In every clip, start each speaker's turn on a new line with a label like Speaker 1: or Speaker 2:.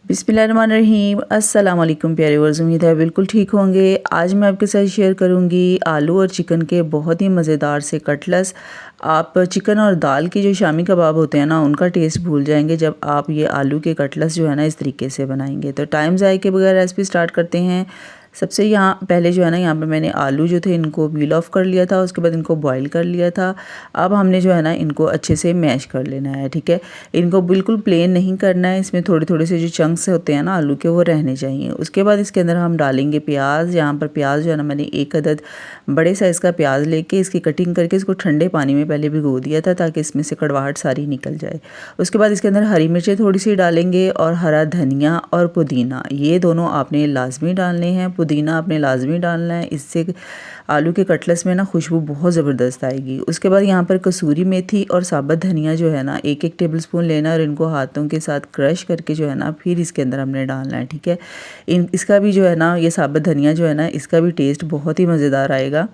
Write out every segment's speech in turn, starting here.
Speaker 1: बिस्मिल्लाहिर्रहमानिर्रहीम। अस्सलाम वालेकुम प्यारे वर्ज़, उम्मीद है बिल्कुल ठीक होंगे। आज मैं आपके साथ शेयर करूंगी आलू और चिकन के बहुत ही मज़ेदार से कटलेट्स। आप चिकन और दाल के जो शामी कबाब होते हैं ना, उनका टेस्ट भूल जाएंगे जब आप ये आलू के कटलेट्स जो है ना इस तरीके से बनाएंगे। तो टाइम ज़ाय के बगैर रेसिपी स्टार्ट करते हैं। सबसे यहाँ पहले जो है ना, यहाँ पे मैंने आलू जो थे इनको पील ऑफ कर लिया था, उसके बाद इनको बॉईल कर लिया था। अब हमने जो है ना इनको अच्छे से मैश कर लेना है, ठीक है। इनको बिल्कुल प्लेन नहीं करना है, इसमें थोड़े थोड़े से जो चंक्स होते हैं ना आलू के, वो रहने चाहिए। उसके बाद इसके अंदर हम डालेंगे प्याज। यहाँ पर प्याज जो है ना, मैंने एक अदद बड़े साइज़ का प्याज लेके इसकी कटिंग करके इसको ठंडे पानी में पहले भिगो दिया था, ताकि इसमें से कड़वाहट सारी निकल जाए। उसके बाद इसके अंदर हरी मिर्चें थोड़ी सी डालेंगे और हरा धनिया और पुदीना, ये दोनों आपने लाजमी डालने हैं। पुदीना आपने लाजमी डालना है, इससे आलू के कटलेट्स में ना खुशबू बहुत ज़बरदस्त आएगी। उसके बाद यहाँ पर कसूरी मेथी और साबुत धनिया जो है ना, एक एक टेबलस्पून लेना और इनको हाथों के साथ क्रश करके जो है ना फिर इसके अंदर हमने डालना है, ठीक है। इसका भी जो है ना, ये साबुत धनिया जो है ना, इसका भी टेस्ट बहुत ही मज़ेदार आएगा,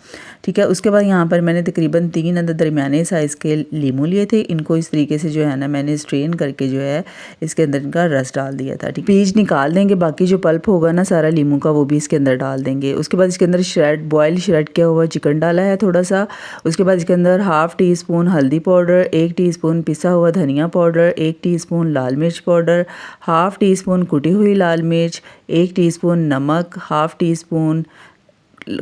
Speaker 1: ठीक है। उसके बाद यहाँ पर मैंने तकरीबन 3 अदद दरमियाने साइज़ के लीमू लिए थे। इनको इस तरीके से जो है ना मैंने स्ट्रेन करके जो है इसके अंदर इनका रस डाल दिया था, ठीक। बीज निकाल देंगे, बाकी जो पल्प होगा ना सारा लीमू का, वो भी इसके अंदर डाल देंगे। उसके बाद इसके अंदर बॉयल श्रेड किया हुआ चिकन डाला है थोड़ा सा। उसके बाद इसके अंदर हाफ़ टी स्पून हल्दी पाउडर, 1 टीस्पून पिसा हुआ धनिया पाउडर, 1 टीस्पून लाल मिर्च पाउडर, हाफ़ टी स्पून कुटी हुई लाल मिर्च, 1 टीस्पून नमक, हाफ़ टी स्पून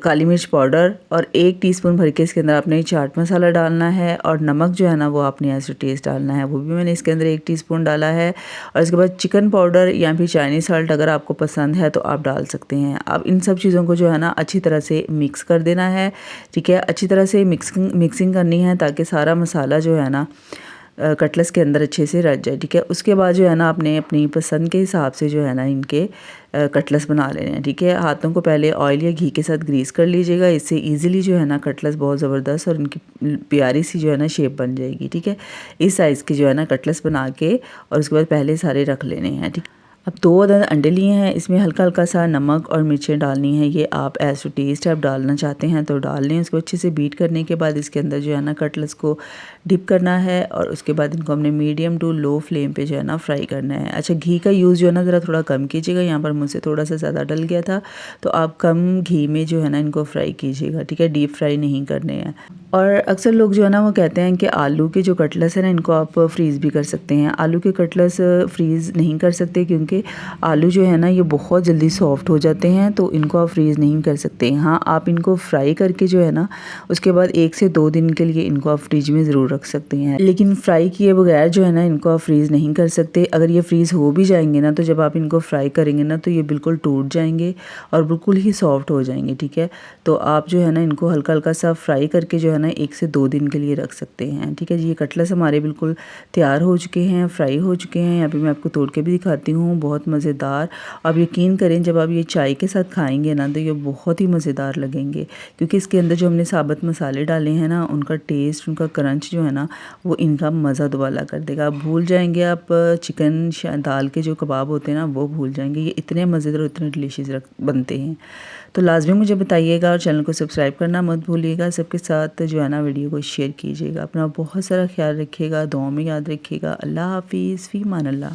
Speaker 1: काली मिर्च पाउडर और 1 टीस्पून भर के इसके अंदर आपने चाट मसाला डालना है। और नमक जो है ना वो आपने ऐसे टेस्ट डालना है, वो भी मैंने इसके अंदर 1 टीस्पून डाला है। और इसके बाद चिकन पाउडर या फिर चाइनीज़ सॉल्ट अगर आपको पसंद है तो आप डाल सकते हैं। अब इन सब चीज़ों को जो है ना अच्छी तरह से मिक्स कर देना है, ठीक है। अच्छी तरह से मिक्सिंग करनी है, ताकि सारा मसाला जो है ना कटलेट्स के अंदर अच्छे से रच जाए, ठीक है। उसके बाद जो है ना आपने अपनी पसंद के हिसाब से जो है ना इनके कटलेट्स बना लेने हैं, ठीक है। हाथों को पहले ऑयल या घी के साथ ग्रीस कर लीजिएगा, इससे इजीली जो है ना कटलेट्स बहुत ज़बरदस्त और इनकी प्यारी सी जो है ना शेप बन जाएगी, ठीक है। इस साइज़ के जो है ना कटलेट्स बना के और उसके बाद पहले सारे रख लेने हैं, ठीक। अब 2 अदद अंडे लिए हैं, इसमें हल्का हल्का सा नमक और मिर्चें डालनी है। ये आप एज टू टेस्ट आप डालना चाहते हैं तो डाल लें। इसको अच्छे से बीट करने के बाद इसके अंदर जो है ना कटलेट्स को डिप करना है और उसके बाद इनको हमने मीडियम टू लो फ्लेम पे जो है ना फ्राई करना है। अच्छा, घी का यूज़ जो है ना ज़रा थोड़ा कम कीजिएगा, यहाँ पर मुझसे थोड़ा सा ज़्यादा डल गया था, तो आप कम घी में जो है ना इनको फ्राई कीजिएगा, ठीक है। डीप फ्राई नहीं करने हैं। और अक्सर लोग जो है ना वो कहते हैं कि आलू के जो कटलेट्स हैं ना इनको आप फ्रीज़ भी कर सकते हैं। आलू के कटलेट्स फ्रीज़ नहीं कर सकते, क्योंकि आलू जो है ना ये बहुत जल्दी सॉफ्ट हो जाते हैं, तो इनको आप फ्रीज़ नहीं कर सकते। हाँ, आप इनको फ्राई करके जो है ना उसके बाद 1 से 2 दिन के लिए इनको आप फ्रिज में ज़रूर रख सकते हैं, लेकिन फ्राई किए बगैर जो है ना इनको आप फ्रीज़ नहीं कर सकते। अगर ये फ्रीज़ हो भी जाएंगे ना, तो जब आप इनको फ्राई करेंगे ना तो ये बिल्कुल टूट जाएंगे और बिल्कुल ही सॉफ्ट हो जाएंगे, ठीक है। तो आप जो है ना इनको हल्का हल्का सा फ्राई करके जो है ना 1 से 2 दिन के लिए रख सकते हैं, ठीक है जी। ये कटलेट्स हमारे बिल्कुल तैयार हो चुके हैं, फ्राई हो चुके हैं। यहाँ पे मैं आपको तोड़ के भी दिखाती हूँ, बहुत मज़ेदार। आप यकीन करें, जब आप ये चाय के साथ खाएंगे ना तो ये बहुत ही मज़ेदार लगेंगे, क्योंकि इसके अंदर जो हमने साबुत मसाले डाले हैं ना, उनका टेस्ट, उनका क्रंच जो है ना वो इनका मज़ा दुबाला कर देगा। आप भूल जाएंगे, आप चिकन दाल के जो कबाब होते हैं ना वो भूल जाएंगे। ये इतने मज़ेदार और इतने डिलीशियस बनते हैं। तो लाजमी मुझे बताइएगा और चैनल को सब्सक्राइब करना मत भूलिएगा। सबके साथ जो है ना वीडियो को शेयर कीजिएगा। अपना बहुत सारा ख्याल रखिएगा, दुआओं में याद रखिएगा। अल्लाह हाफिज़, फ़ी अमान अल्लाह।